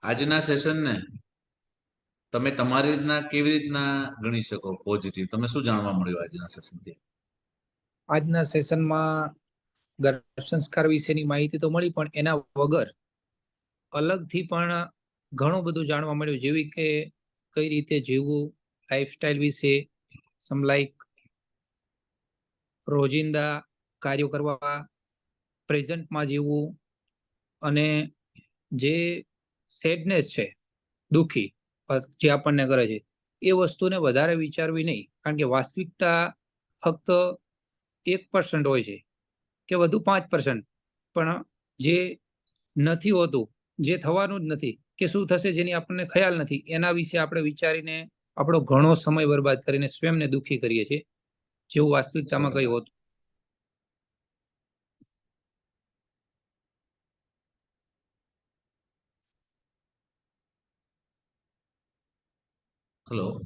આજના સેશનને તમે તમારી રીતના કેવી રીતના ગણી શકો પોઝિટિવ? તમે શું જાણવા મળ્યું આજના સેશનથી? આજના સેશનમાં ગર્ભ સંસ્કાર વિશેની માહિતી તો મળી, પણ એના વગર અલગથી પણ ઘણું બધું જાણવા મળ્યું, જેવી કે કઈ રીતે જીવવું, લાઈફસ્ટાઈલ વિશે, સમલાઈક રોજિંદા કાર્યો કરવા, પ્રેઝન્ટમાં જીવવું, અને જે સેડનેસ છે, દુઃખી જે આપણને કરે છે, એ વસ્તુને વધારે વિચારવી નહીં, કારણ કે વાસ્તવિકતા ફક્ત 1% હોય છે કે વધુ 5%, પણ જે નથી હોતું, જે થવાનું જ નથી, કે શું થશે જેની આપણને ખ્યાલ નથી, એના વિશે આપણે વિચારીને આપણો ઘણો સમય બરબાદ કરીને સ્વયંને દુઃખી કરીએ છીએ, જેવું વાસ્તવિકતામાં કઈ હોતું. હલો.